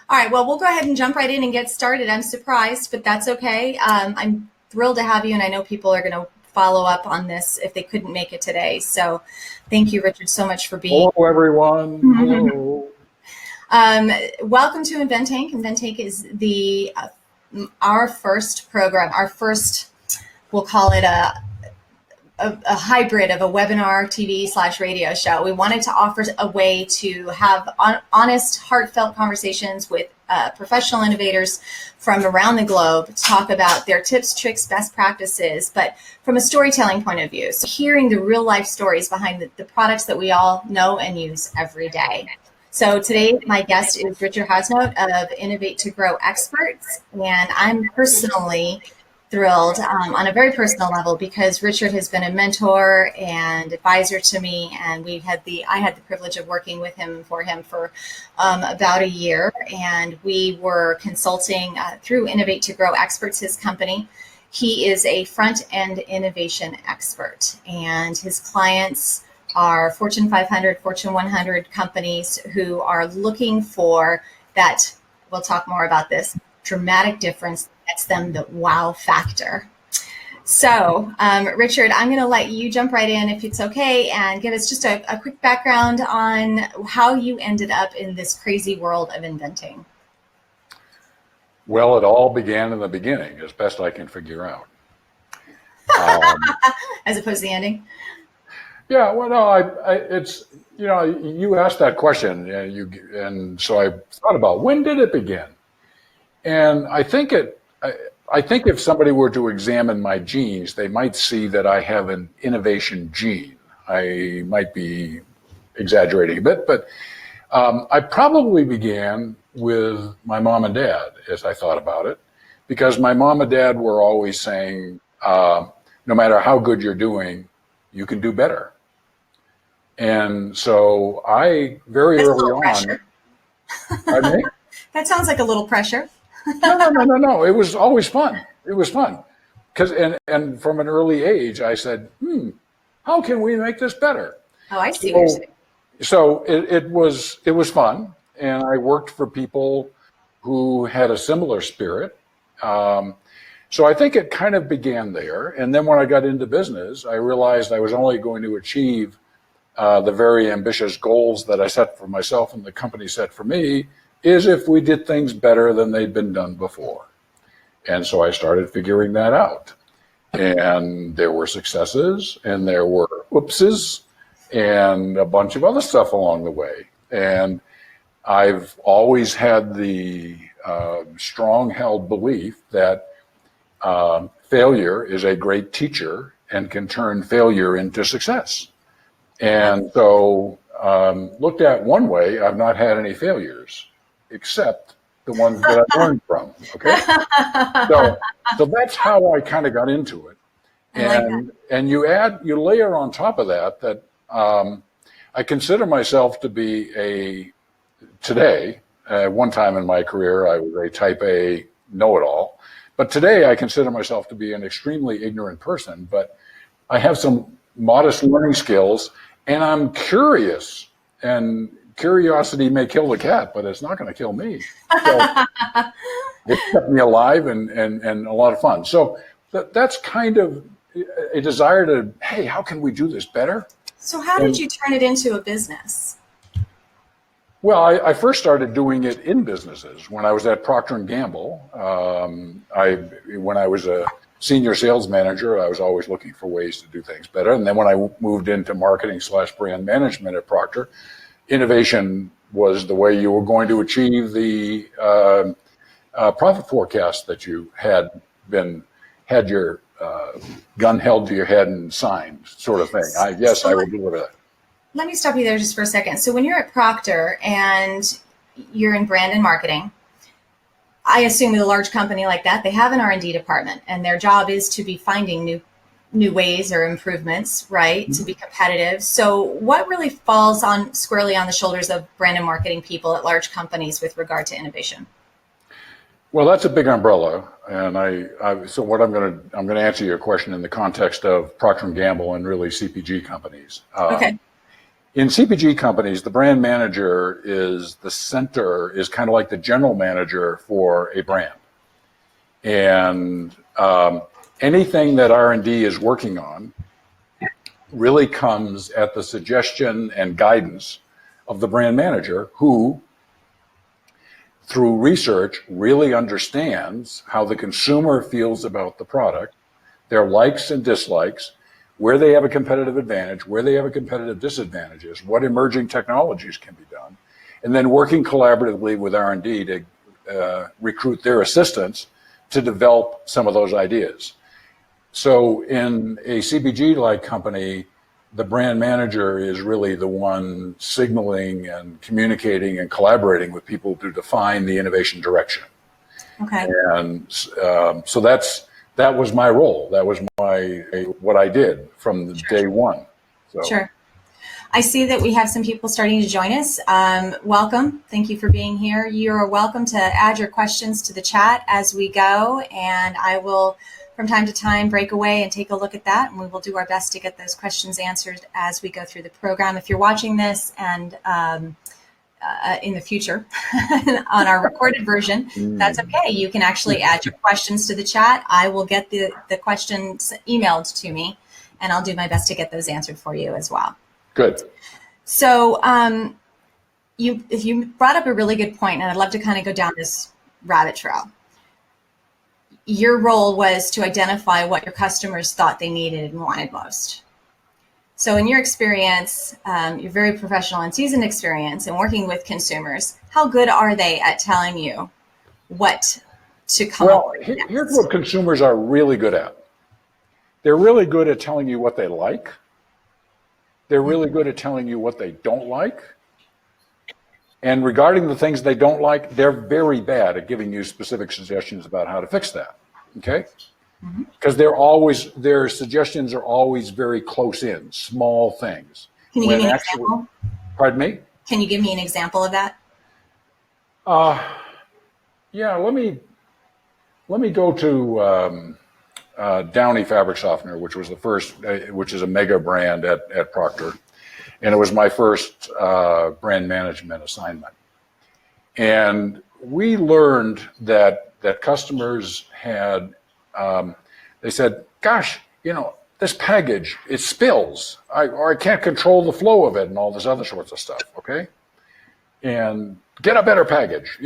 All right, well, we'll go ahead and jump right in and get started. I'm surprised, but that's okay. I'm thrilled to have you, and I know people are going to follow up on this if they couldn't make it today. So thank you, Richard, so much for being. Hello, everyone. Hello. Welcome to InventTank. InventTank is our first program, our first, we'll call it a hybrid of a webinar, TV/radio show. We wanted to offer a way to have honest, heartfelt conversations with professional innovators from around the globe to talk about their tips, tricks, best practices, but from a storytelling point of view. So hearing the real life stories behind the products that we all know and use every day. So today, my guest is Richard Haasnoot of Innovate to Grow Experts, and I'm personally thrilled on a very personal level because Richard has been a mentor and advisor to me, and I had the privilege of working with him for about a year, and we were consulting through Innovate to Grow Experts, his company. He is a front-end innovation expert, and his clients are Fortune 500, Fortune 100 companies who are looking for that, we'll talk more about this, dramatic difference gets them the wow factor. So, Richard, I'm going to let you jump right in if it's okay and give us just a quick background on how you ended up in this crazy world of inventing. Well, it all began in the beginning, as best I can figure out. As opposed to the ending? Yeah, well, no, it's, you asked that question, and so I thought about when did it begin? And I think if somebody were to examine my genes, they might see that I have an innovation gene. I might be exaggerating a bit, but I probably began with my mom and dad as I thought about it, because my mom and dad were always saying, no matter how good you're doing, you can do better. And so I very early on, pardon me? That sounds like a little pressure. No. It was always fun. It was fun. And from an early age, I said, how can we make this better? Oh, I see what you're saying. So it was fun. And I worked for people who had a similar spirit. So I think it kind of began there. And then when I got into business, I realized I was only going to achieve the very ambitious goals that I set for myself and the company set for me is if we did things better than they'd been done before. And so I started figuring that out. And there were successes and there were oopses and a bunch of other stuff along the way. And I've always had the strong held belief that failure is a great teacher and can turn failure into success. And so looked at one way, I've not had any failures, except the ones that I've learned from, okay? So that's how I kind of got into it. And you layer on top of that I consider myself to be today, one time in my career, I was a type A know-it-all, but today I consider myself to be an extremely ignorant person, but I have some modest learning skills, and I'm curious, and curiosity may kill the cat, but it's not going to kill me. So it kept me alive and a lot of fun. So that's kind of a desire to, hey, how can we do this better? So how did you turn it into a business? Well, I first started doing it in businesses when I was at Procter Gamble. When I was a senior sales manager, I was always looking for ways to do things better. And then when I moved into marketing/brand management at Procter, innovation was the way you were going to achieve the profit forecast that you had your gun held to your head and signed, sort of thing. I will deliver that. Let me stop you there just for a second. So when you're at Procter and you're in brand and marketing, I assume with a large company like that, they have an R&D department, and their job is to be finding new ways or improvements, right, mm-hmm. to be competitive. So what really falls squarely on the shoulders of brand and marketing people at large companies with regard to innovation? Well, that's a big umbrella, and so what I'm going to answer your question in the context of Procter & Gamble and really CPG companies. Okay. in CPG companies, the brand manager is the center, is kind of like the general manager for a brand. And anything that R&D is working on really comes at the suggestion and guidance of the brand manager, who, through research, really understands how the consumer feels about the product, their likes and dislikes, where they have a competitive advantage, where they have a competitive disadvantages, what emerging technologies can be done, and then working collaboratively with R&D to recruit their assistants to develop some of those ideas. So in a CPG-like company, the brand manager is really the one signaling and communicating and collaborating with people to define the innovation direction. Okay. And so that was my role. That was what I did from day one. So. Sure. I see that we have some people starting to join us. Welcome. Thank you for being here. You're welcome to add your questions to the chat as we go, and I will, from time to time, break away and take a look at that, and we will do our best to get those questions answered as we go through the program. If you're watching this and in the future on our recorded version, that's okay. You can actually add your questions to the chat. I will get the questions emailed to me, and I'll do my best to get those answered for you as well. Good. So you brought up a really good point, and I'd love to kind of go down this rabbit trail. Your role was to identify what your customers thought they needed and wanted most. So in your experience, your very professional and seasoned experience in working with consumers, how good are they at telling you what to come up with next? Here's what consumers are really good at. They're really good at telling you what they like. They're really good at telling you what they don't like. And regarding the things they don't like, they're very bad at giving you specific suggestions about how to fix that. Okay? Because their suggestions are always very close in, small things. Can you give me an example? Pardon me? Can you give me an example of that? Yeah, let me go to Downy fabric softener, which was the first, which is a mega brand at Procter, and it was my first brand management assignment. And we learned that customers had, they said, "Gosh, this package, it spills, or I can't control the flow of it," and all this other sorts of stuff. Okay, and get a better package,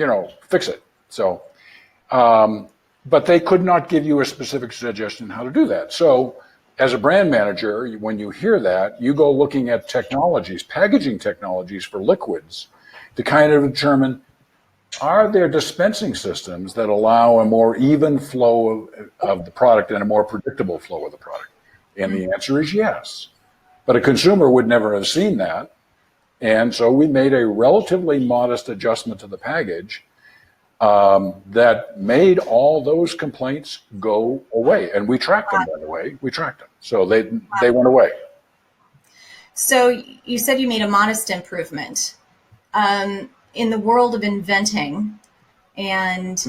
fix it. So. But they could not give you a specific suggestion how to do that. So as a brand manager, when you hear that, you go looking at technologies, packaging technologies for liquids, to kind of determine, are there dispensing systems that allow a more even flow of the product and a more predictable flow of the product? And the answer is yes. But a consumer would never have seen that. And so we made a relatively modest adjustment to the package that made all those complaints go away. And we tracked them, by the way. We tracked them. So they went away. So you said you made a modest improvement. In the world of inventing, and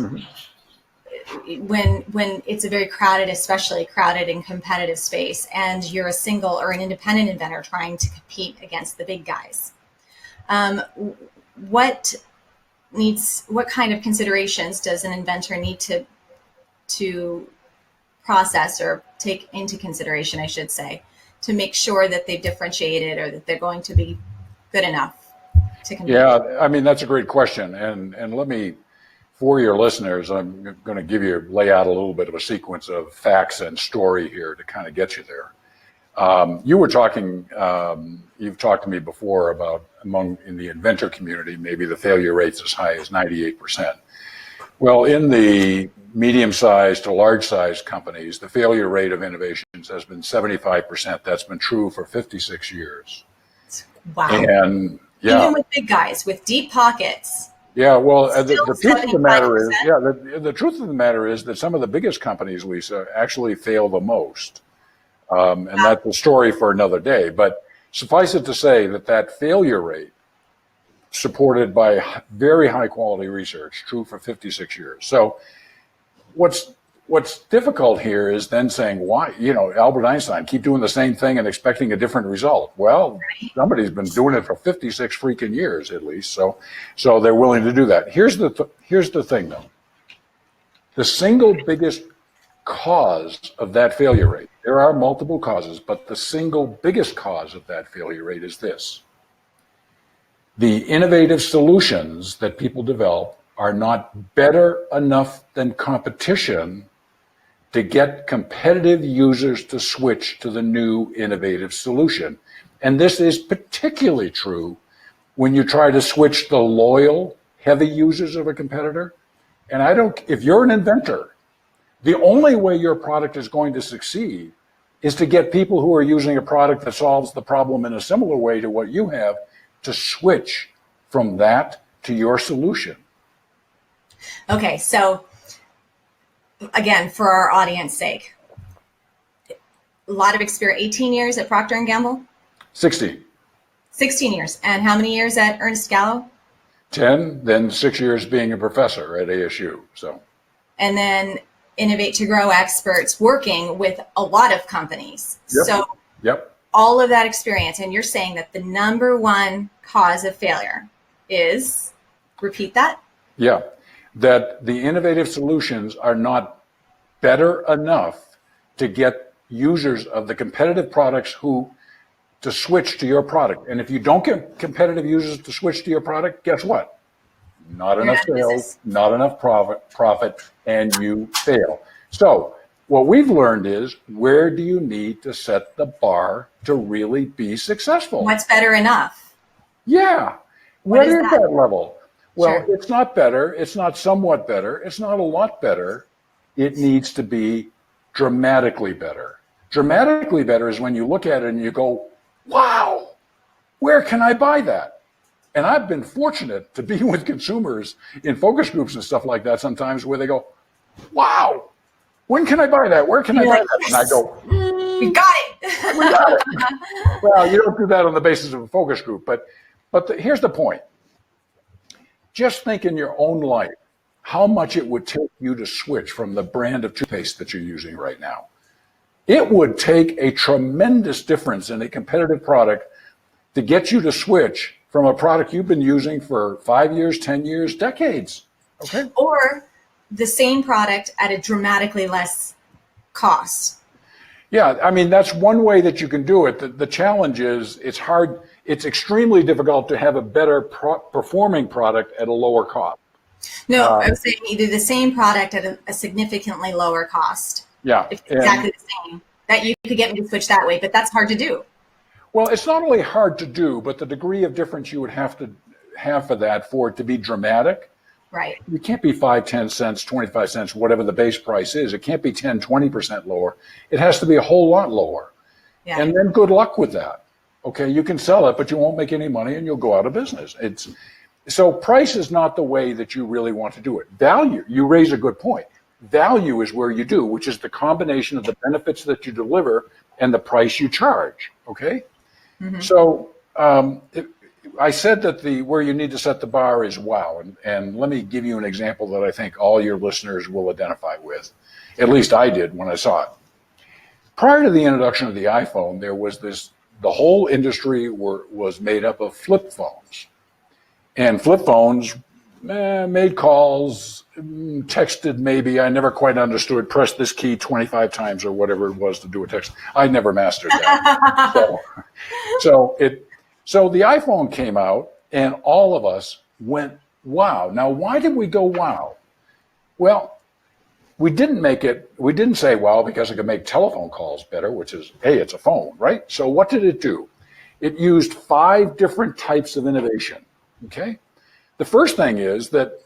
when it's a very crowded, especially crowded and competitive space, and you're a single or an independent inventor trying to compete against the big guys, what kind of considerations does an inventor need to process or take into consideration, I should say, to make sure that they've differentiated or that they're going to be good enough to compete? Yeah, I mean, that's a great question. And let me, for your listeners, I'm going to lay out a little bit of a sequence of facts and story here to kind of get you there. You've talked to me before about in the inventor community, maybe the failure rate's as high as 98%. Well, in the medium-sized to large-sized companies, the failure rate of innovations has been 75%. That's been true for 56 years. Wow. And yeah. Even with big guys, with deep pockets. Yeah, well, the truth of the matter is, the truth of the matter is that some of the biggest companies, Lisa, actually fail the most. And that's a story for another day. But suffice it to say that failure rate, supported by very high quality research, true for 56 years. So what's what's difficult here is then saying, why, Albert Einstein, keep doing the same thing and expecting a different result. Well, somebody's been doing it for 56 freaking years at least, so they're willing to do that. Here's the thing, though. The single biggest cause of that failure rate, there are multiple causes, but the single biggest cause of that failure rate is this. The innovative solutions that people develop are not better enough than competition to get competitive users to switch to the new innovative solution. And this is particularly true when you try to switch the loyal, heavy users of a competitor. And if you're an inventor, the only way your product is going to succeed is to get people who are using a product that solves the problem in a similar way to what you have to switch from that to your solution. Okay, so again, for our audience sake, a lot of experience, 18 years at Procter Gamble? 16 years. And how many years at Ernst Gallo? 10, then 6 years being a professor at ASU. And then Innovate to Grow experts working with a lot of companies. Yep. So all of that experience, and you're saying that the number one cause of failure is, repeat that? Yeah, that the innovative solutions are not better enough to get users of the competitive products to switch to your product. And if you don't get competitive users to switch to your product, guess what? Not enough sales, not enough profit, and you fail. So what we've learned is, where do you need to set the bar to really be successful? What's better enough? Yeah. What is that level? Well, Sure. It's not better. It's not somewhat better. It's not a lot better. It needs to be dramatically better. Dramatically better is when you look at it and you go, wow, where can I buy that? And I've been fortunate to be with consumers in focus groups and stuff like that sometimes, where they go, wow, when can I buy that? Where can I buy that? And I go, we got it. we got it. Well, you don't do that on the basis of a focus group, but here's the point. Just think in your own life how much it would take you to switch from the brand of toothpaste that you're using right now. It would take a tremendous difference in a competitive product to get you to switch from a product you've been using for 5 years, 10 years, decades. Okay. Or the same product at a dramatically less cost. Yeah, I mean, that's one way that you can do it. The challenge is it's hard. It's extremely difficult to have a better performing product at a lower cost. No, I was saying either the same product at a significantly lower cost. Yeah. If exactly the same. That you could get me to switch that way, but that's hard to do. Well, it's not only hard to do, but the degree of difference you would have to have for it to be dramatic. Right. You can't be 5, 10 cents, 25 cents, whatever the base price is. It can't be 10, 20% lower. It has to be a whole lot lower. Yeah. And then good luck with that. Okay, you can sell it, but you won't make any money and you'll go out of business. So price is not the way that you really want to do it. Value, you raise a good point. Value is where you do, which is the combination of the benefits that you deliver and the price you charge. Okay. Mm-hmm. So I said that where you need to set the bar is wow. And let me give you an example that I think all your listeners will identify with. At least I did when I saw it. Prior to the introduction of the iPhone, there was the whole industry was made up of flip phones. And flip phones made calls, texted maybe. I never quite understood, press this key 25 times or whatever it was to do a text. I never mastered that. So the iPhone came out and all of us went, wow. Now, why did we go wow? Well, we didn't say wow because it could make telephone calls better, which is, hey, it's a phone, right? So what did it do? It used 5 different types of innovation, okay? The first thing is that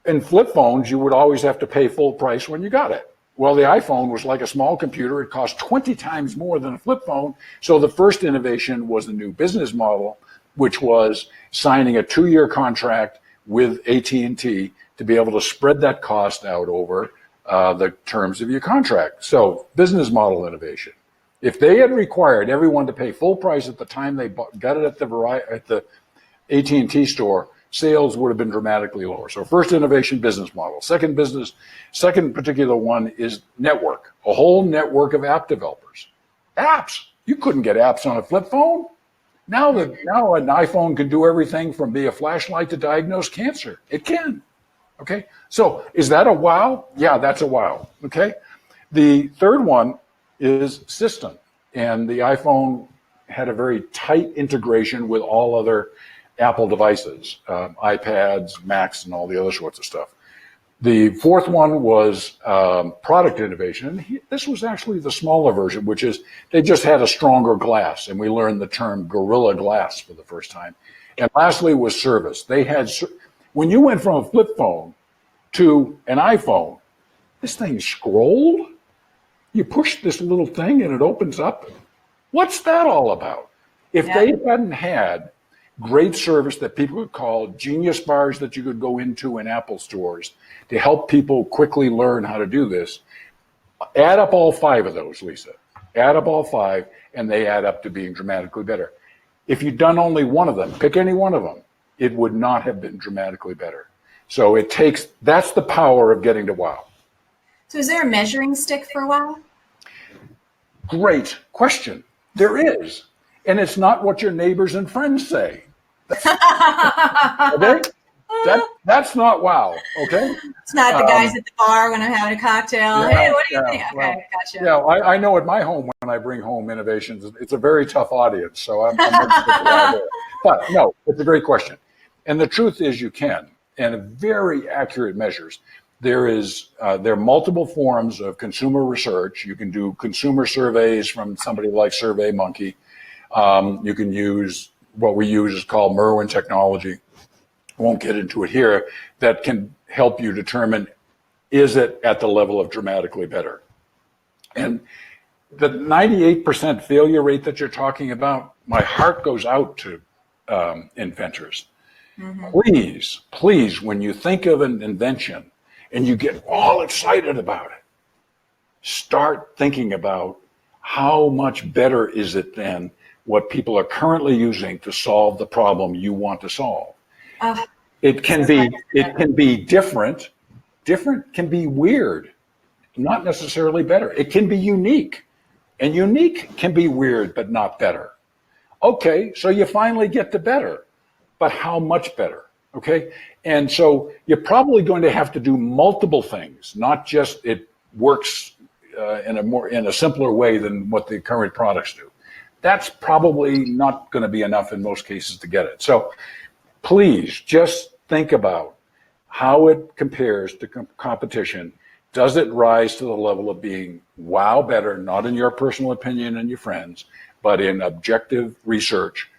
in flip phones, you would always have to pay full price when you got it. Well, the iPhone was like a small computer. It cost 20 times more than a flip phone. So the first innovation was the new business model, which was signing a 2-year contract with AT&T to be able to spread that cost out over the terms of your contract. So business model innovation. If they had required everyone to pay full price at the time they got it at the AT&T store, sales would have been dramatically lower. So first innovation, business model. Second particular one is network, a whole network of app developers. Apps. You couldn't get apps on a flip phone. Now an iPhone can do everything from be a flashlight to diagnose cancer. It can. Okay. So is that a wow? Yeah, that's a wow. Okay. The third one is system. And the iPhone had a very tight integration with all other Apple devices, iPads, Macs, and all the other sorts of stuff. The fourth one was product innovation. And this was actually the smaller version, which is they just had a stronger glass, and we learned the term Gorilla Glass for the first time. And lastly was service. They had, when you went from a flip phone to an iPhone, this thing scrolled. You push this little thing and it opens up. What's that all about? If they hadn't had great service that people could call, genius bars that you could go into in Apple stores to help people quickly learn how to do this, add up all 5 of those, Lisa. Add up all 5, and they add up to being dramatically better. If you'd done only one of them, pick any one of them, it would not have been dramatically better. So that's the power of getting to wow. So is there a measuring stick for wow? Great question. There is. And it's not what your neighbors and friends say. Okay? That's not wow, okay? It's not the guys at the bar when I'm having a cocktail. Hey, what do you think? Okay, gotcha. Yeah, I know at my home when I bring home innovations, it's a very tough audience, so I'm not there. But no, it's a great question. And the truth is you can, and very accurate measures. There are multiple forms of consumer research. You can do consumer surveys from somebody like SurveyMonkey. You can use what we use is called Merwin technology. I won't get into it here. That can help you determine, is it at the level of dramatically better? And the 98% failure rate that you're talking about, my heart goes out to inventors. Mm-hmm. Please, when you think of an invention and you get all excited about it, start thinking about how much better is it than what people are currently using to solve the problem you want to solve. It can be different. Different can be weird, not necessarily better. It can be unique, and unique can be weird, but not better. Okay, so you finally get to better, but how much better? Okay, and so you're probably going to have to do multiple things, not just it works in a simpler way than what the current products do. That's probably not going to be enough in most cases to get it. So please just think about how it compares to competition. Does it rise to the level of being wow better, not in your personal opinion and your friends, but in objective research?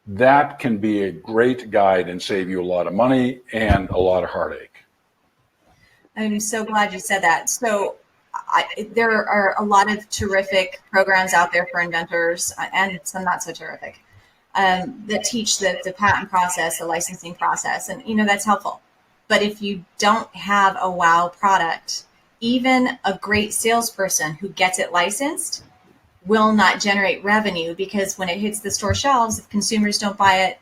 That can be a great guide and save you a lot of money and a lot of heartache. I'm so glad you said that. So there are a lot of terrific programs out there for inventors and some not so terrific that teach the patent process, the licensing process, and that's helpful. But if you don't have a wow product, even a great salesperson who gets it licensed will not generate revenue, because when it hits the store shelves, if consumers don't buy it,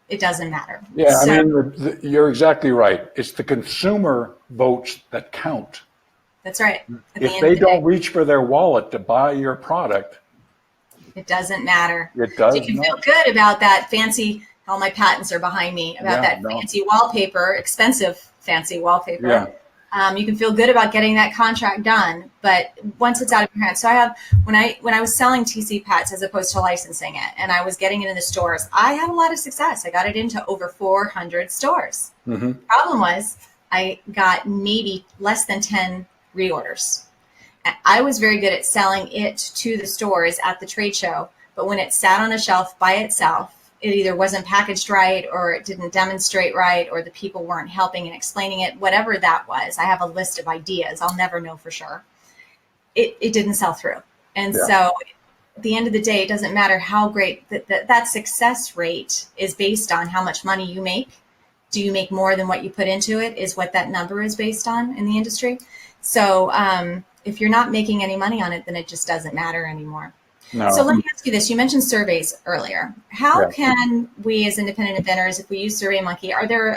it doesn't matter. Yeah, so, I mean, you're exactly right. It's the consumer votes that count. That's right. If they don't reach for their wallet to buy your product, it doesn't matter. It does. So you can feel good about that fancy, all my patents are behind me, about fancy wallpaper, expensive fancy wallpaper. Yeah. You can feel good about getting that contract done, but once it's out of your hands. So I have, when I was selling TC Pets as opposed to licensing it, and I was getting it in the stores, I had a lot of success. I got it into over 400 stores. Mm-hmm. Problem was, I got maybe less than 10 reorders. I was very good at selling it to the stores at the trade show, but when it sat on a shelf by itself, it either wasn't packaged right, or it didn't demonstrate right, or the people weren't helping and explaining it, whatever that was. I have a list of ideas. I'll never know for sure. It didn't sell through. And so at the end of the day, it doesn't matter how great that success rate is based on how much money you make. Do you make more than what you put into it is what that number is based on in the industry. So if you're not making any money on it, then it just doesn't matter anymore. So No. let me ask you this. You mentioned surveys earlier. How Yeah. can we as independent inventors, if we use SurveyMonkey,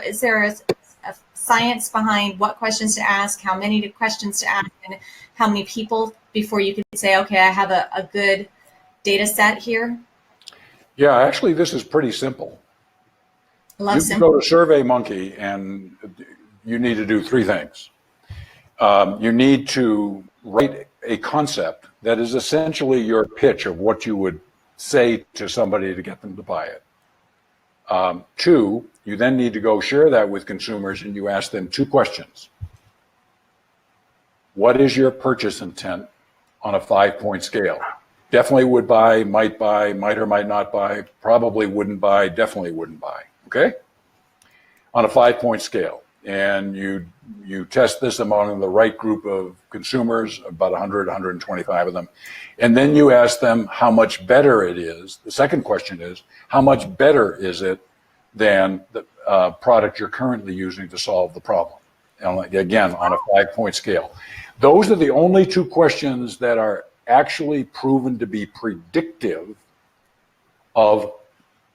is there a science behind what questions to ask, how many questions to ask, and how many people before you can say, okay, I have a good data set here? Yeah, actually, this is pretty simple. Love You can go simple. to SurveyMonkey and you need to do three things. You need to write a concept that is essentially your pitch of what you would say to somebody to get them to buy it. Two, you then need to go share that with consumers and you ask them two questions. What is your purchase intent on a 5-point scale? Definitely would buy, might or might not buy, probably wouldn't buy, definitely wouldn't buy. Okay? On a 5-point scale. And you test this among the right group of consumers, about 100, 125 of them. And then you ask them how much better it is. The second question is, how much better is it than the product you're currently using to solve the problem? And again, on a 5-point scale. Those are the only two questions that are actually proven to be predictive of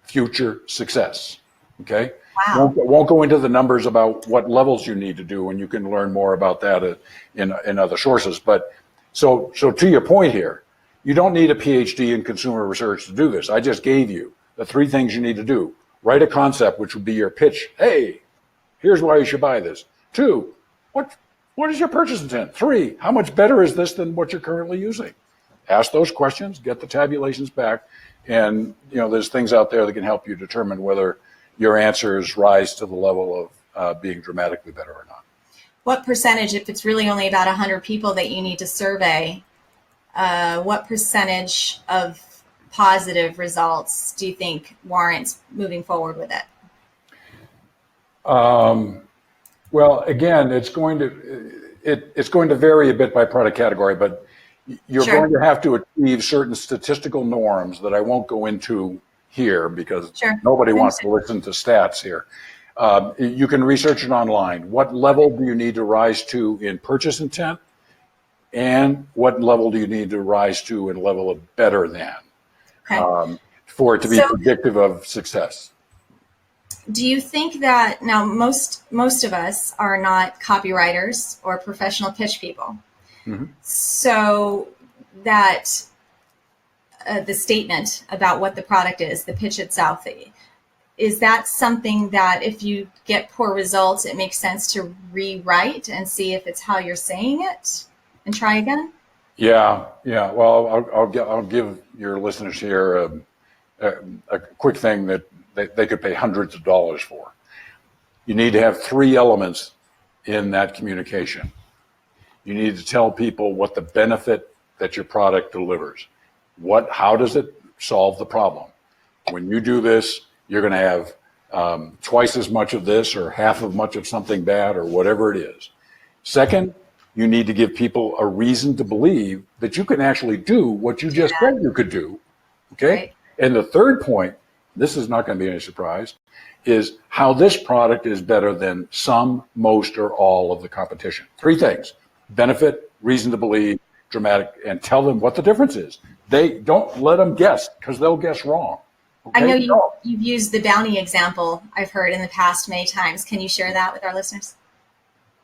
future success. Okay? Wow. Won't go into the numbers about what levels you need to do, and you can learn more about that in other sources. But so to your point here, you don't need a PhD in consumer research to do this. I just gave you the three things you need to do. Write a concept, which would be your pitch. Hey, here's why you should buy this. Two, what is your purchase intent? Three, how much better is this than what you're currently using? Ask those questions, get the tabulations back, and there's things out there that can help you determine whether your answers rise to the level of being dramatically better or not. What percentage, if it's really only about 100 people that you need to survey, what percentage of positive results do you think warrants moving forward with it? Well, again, it's going to vary a bit by product category, but you're Sure. going to have to achieve certain statistical norms that I won't go into here because Sure. nobody wants to listen to stats here. You can research it online. What level do you need to rise to in purchase intent? And what level do you need to rise to in level of better than for it to be predictive of success? Do you think that now most of us are not copywriters or professional pitch people? Mm-hmm. So that the statement about what the product is, the pitch itself, is that something that if you get poor results, it makes sense to rewrite and see if it's how you're saying it and try again? Yeah. Well, I'll give your listeners here a quick thing that they could pay hundreds of dollars for. You need to have three elements in that communication. You need to tell people what the benefit that your product delivers. How does it solve the problem? When you do this, you're going to have twice as much of this or half of much of something bad or whatever it is. Second, you need to give people a reason to believe that you can actually do what you just said you could do. Okay? Right. And the third point, this is not going to be any surprise, is how this product is better than some, most, or all of the competition. Three things: benefit, reason to believe, dramatic, and tell them what the difference is. They don't let them guess because they'll guess wrong. Okay? I know you've used the bounty example I've heard in the past many times. Can you share that with our listeners?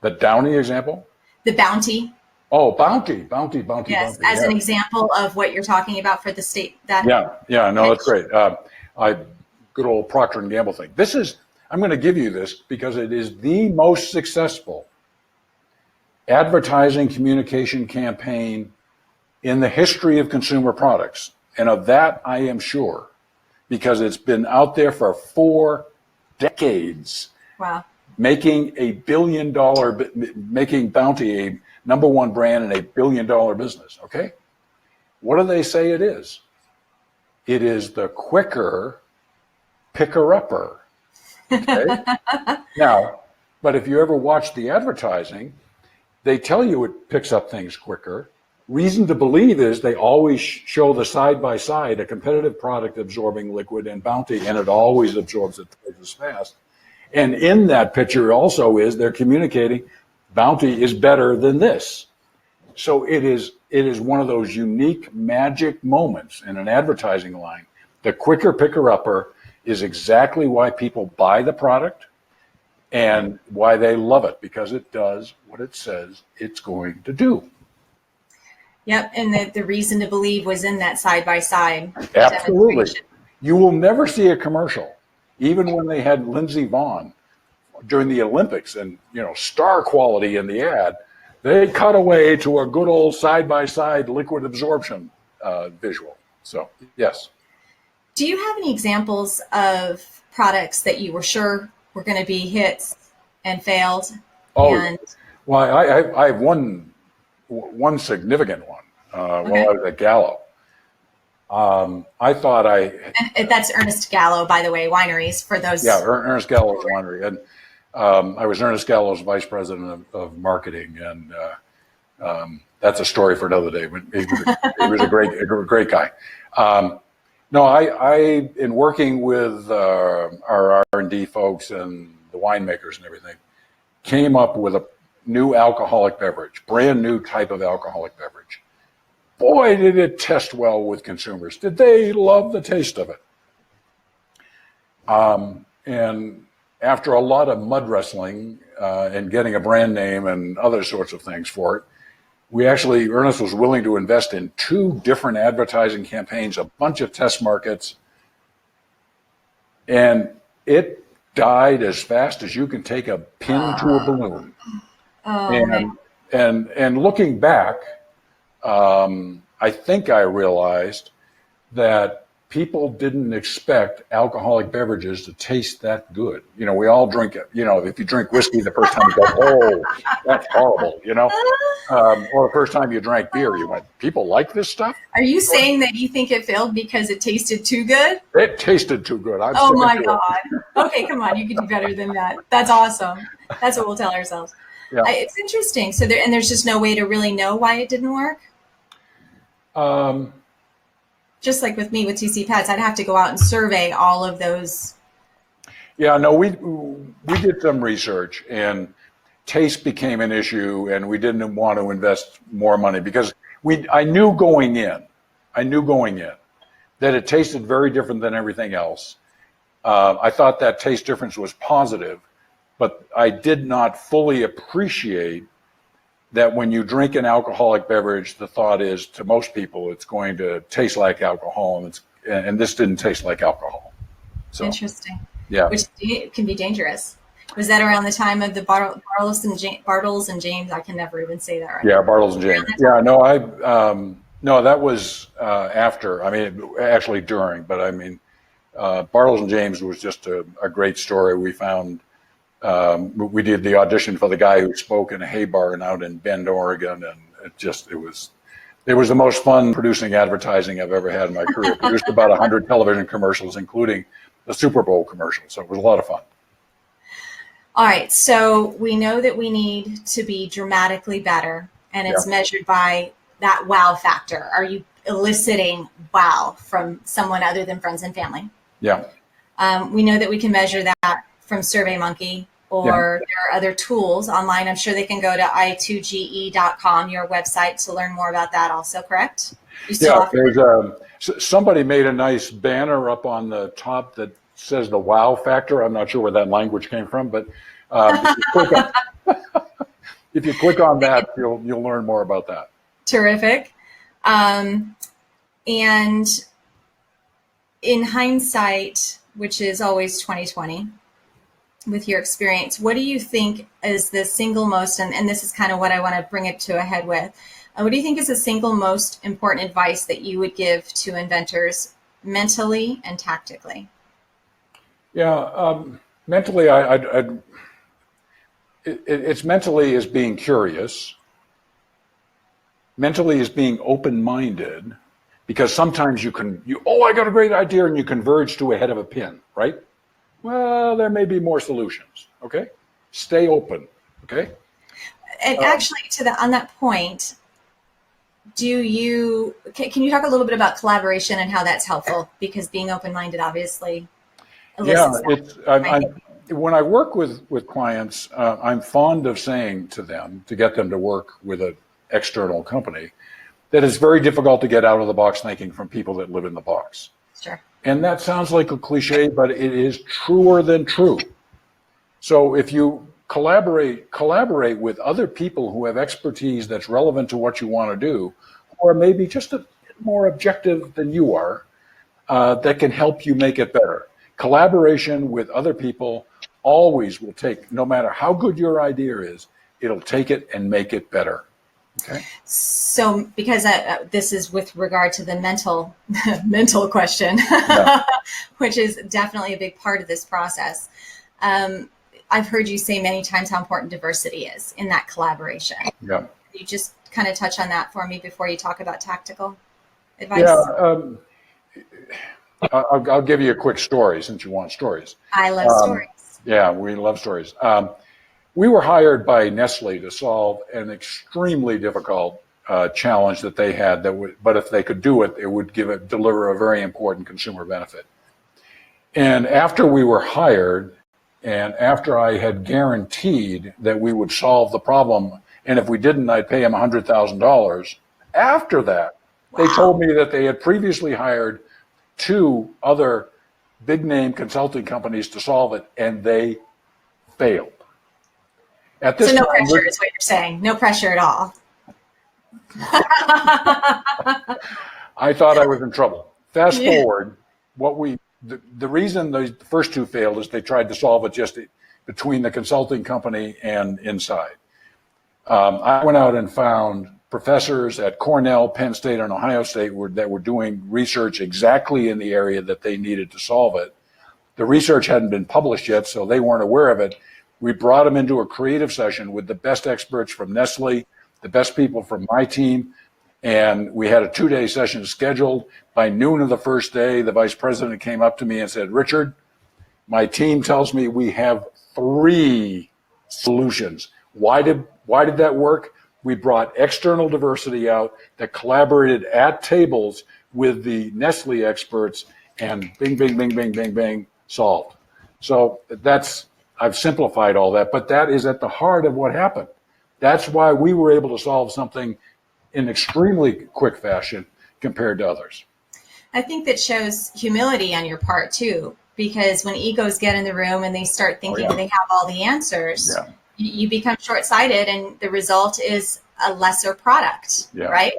The Downey example? The bounty. Oh, bounty. Yes, Bounty. as an example of what you're talking about for the state. That's great. Good old Procter Gamble thing. I'm going to give you this because it is the most successful advertising communication campaign in the history of consumer products. And of that, I am sure, because it's been out there for 4 decades. Wow. Making Bounty a number one brand in a $1 billion business. Okay. What do they say it is? It is the quicker picker-upper. Okay. Now, but if you ever watch the advertising, they tell you it picks up things quicker. Reason to believe is they always show the side by side, a competitive product absorbing liquid and Bounty, and it always absorbs it twice as fast. And in that picture also is they're communicating Bounty is better than this. So it is one of those unique magic moments in an advertising line. The quicker picker upper is exactly why people buy the product and why they love it, because it does what it says it's going to do. Yep, and the reason to believe was in that side-by-side Absolutely. demonstration. You will never see a commercial, even when they had Lindsey Vonn during the Olympics and, star quality in the ad, they cut away to a good old side-by-side liquid absorption visual. So, yes. Do you have any examples of products that you were sure were going to be hits and failed? Oh, well, I have one significant one. Okay. While I was at Gallo, I thought and that's Ernest Gallo, by the way, wineries for those. Yeah, Ernest Gallo's winery, and I was Ernest Gallo's vice president of marketing, and that's a story for another day. But he was a great guy. No, I in working with our R&D folks and the winemakers and everything, came up with a new alcoholic beverage, brand new type of alcoholic beverage. Boy, did it test well with consumers. Did they love the taste of it? And after a lot of mud wrestling and getting a brand name and other sorts of things for it, Ernest was willing to invest in 2 different advertising campaigns, a bunch of test markets, and it died as fast as you can take a pin to a balloon. And looking back, I think I realized that people didn't expect alcoholic beverages to taste that good. We all drink it. If you drink whiskey the first time, you go, oh, that's horrible, or the first time you drank beer, you went, people like this stuff? Are you saying that you think it failed because it tasted too good? It tasted too good. Oh my God. Okay, come on. You can do better than that. That's awesome. That's what we'll tell ourselves. Yeah. It's interesting. So there's just no way to really know why it didn't work? Just like with me with TC Pets, I'd have to go out and survey all of those. Yeah, no, we did some research, and taste became an issue, and we didn't want to invest more money because I knew going in that it tasted very different than everything else. I thought that taste difference was positive, but I did not fully appreciate that when you drink an alcoholic beverage, the thought is, to most people, it's going to taste like alcohol, and this didn't taste like alcohol. So, interesting. Yeah. Which can be dangerous. Was that around the time of the Bartles and James? I can never even say that right. Yeah, Bartles and James. Yeah, no, that was after. I mean, actually during, but I mean, Bartles and James was just a great story. We found. We did the audition for the guy who spoke in a hay barn out in Bend, Oregon, and it was the most fun producing advertising I've ever had in my career. Produced about 100 television commercials, including the Super Bowl commercial. So it was a lot of fun. All right, so we know that we need to be dramatically better, and it's measured by that wow factor. Are you eliciting wow from someone other than friends and family? Yeah. We know that we can measure that from SurveyMonkey, or there are other tools online. I'm sure they can go to i2ge.com, your website, to learn more about that also, correct? Somebody made a nice banner up on the top that says the wow factor. I'm not sure where that language came from, but if you click on that, you'll learn more about that. Terrific. And in hindsight, which is always 2020, with your experience, what do you think is the single most, and this is kind of what I want to bring it to a head with, what do you think is the single most important advice that you would give to inventors mentally and tactically? Yeah, mentally, it's mentally as being curious. Mentally is being open-minded, because sometimes I got a great idea, and you converge to a head of a pin, right? Well, there may be more solutions. Okay, stay open. Okay. And actually, on that point, can you talk a little bit about collaboration and how that's helpful? Because being open-minded, obviously, elicits that. When I work with clients, I'm fond of saying to them, to get them to work with external company, that it's very difficult to get out of the box thinking from people that live in the box. Sure. And that sounds like a cliche, but it is truer than true. So if you collaborate with other people who have expertise that's relevant to what you want to do, or maybe just a bit more objective than you are, that can help you make it better. Collaboration with other people always will take, no matter how good your idea is, it'll take it and make it better. Okay. So, because this is with regard to the mental question, Yeah. which is definitely a big part of this process. I've heard you say many times how important diversity is in that collaboration. Yeah. You just kind of touch on that for me before you talk about tactical advice. Yeah. I'll give you a quick story since you want stories. I love stories. Yeah, we love stories. We were hired by Nestle to solve an extremely difficult challenge that they had. But if they could do it, it would deliver a very important consumer benefit. And after we were hired, and after I had guaranteed that we would solve the problem, and if we didn't, I'd pay them $100,000. After that, They told me that they had previously hired 2 other big name consulting companies to solve it, and they failed. At this so no time, pressure is what you're saying. No pressure at all. I thought I was in trouble. Fast forward, the reason the first 2 failed is they tried to solve it just between the consulting company and inside. I went out and found professors at Cornell, Penn State, and Ohio State that were doing research exactly in the area that they needed to solve it. The research hadn't been published yet, so they weren't aware of it. We brought them into a creative session with the best experts from Nestle, the best people from my team, and we had a 2-day session scheduled. By noon of the first day, the vice president came up to me and said, "Richard, my team tells me we have 3 solutions. Why did that work? We brought external diversity out that collaborated at tables with the Nestle experts, and bing, bing, bing, bing, bing, bing, solved." So I've simplified all that, but that is at the heart of what happened. That's why we were able to solve something in extremely quick fashion compared to others. I think that shows humility on your part too, because when egos get in the room and they start thinking they have all the answers, you become short-sighted, and the result is a lesser product, right?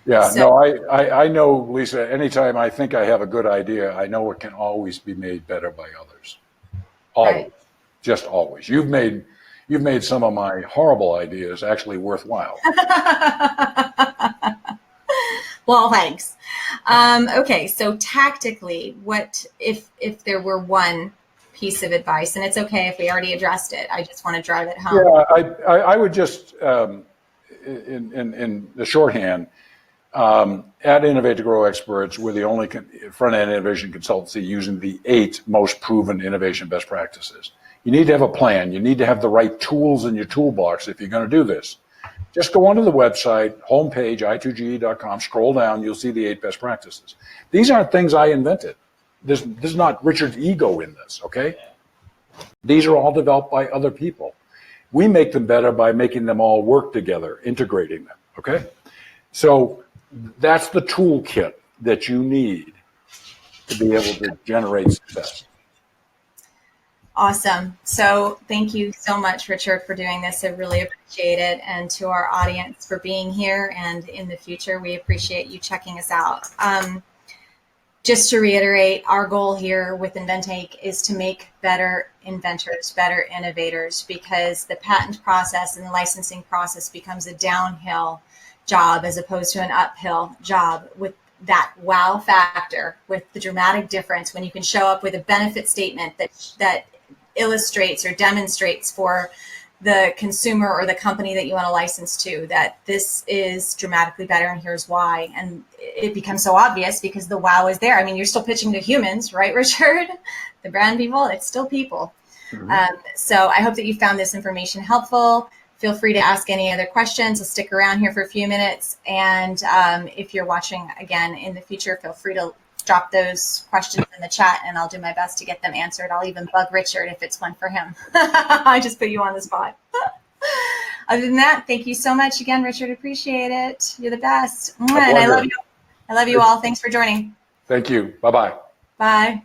Yeah, so, no, I know, Lisa, anytime I think I have a good idea, I know it can always be made better by others. Always. Right. Just always. You've made some of my horrible ideas actually worthwhile. Well, thanks. Okay, so tactically, what if there were one piece of advice, and it's okay if we already addressed it, I just want to drive it home. Yeah, I would just, in the shorthand, at Innovate to Grow Experts, we're the only front-end innovation consultancy using the 8 most proven innovation best practices. You need to have a plan. You need to have the right tools in your toolbox if you're going to do this. Just go onto the website, homepage, i2ge.com, scroll down, you'll see the 8 best practices. These aren't things I invented. This is not Richard's ego in this, okay? These are all developed by other people. We make them better by making them all work together, integrating them, okay? So that's the toolkit that you need to be able to generate success. Awesome. So thank you so much, Richard, for doing this. I really appreciate it. And to our audience for being here. And in the future, we appreciate you checking us out. Just to reiterate, our goal here with Inventake is to make better inventors, better innovators, because the patent process and the licensing process becomes a downhill job as opposed to an uphill job, with that wow factor, with the dramatic difference when you can show up with a benefit statement that illustrates or demonstrates for the consumer or the company that you want to license to that this is dramatically better and here's why. And it becomes so obvious because the wow is there. I mean, you're still pitching to humans, right, Richard? The brand people, it's still people. Mm-hmm. So I hope that you found this information helpful. Feel free to ask any other questions. I'll stick around here for a few minutes. And if you're watching again in the future, feel free to drop those questions in the chat and I'll do my best to get them answered. I'll even bug Richard if it's one for him. I just put you on the spot. Other than that, thank you so much again, Richard. Appreciate it. You're the best. A And I love pleasure. you. I love you all. Thanks for joining. Thank you. Bye-bye. Bye.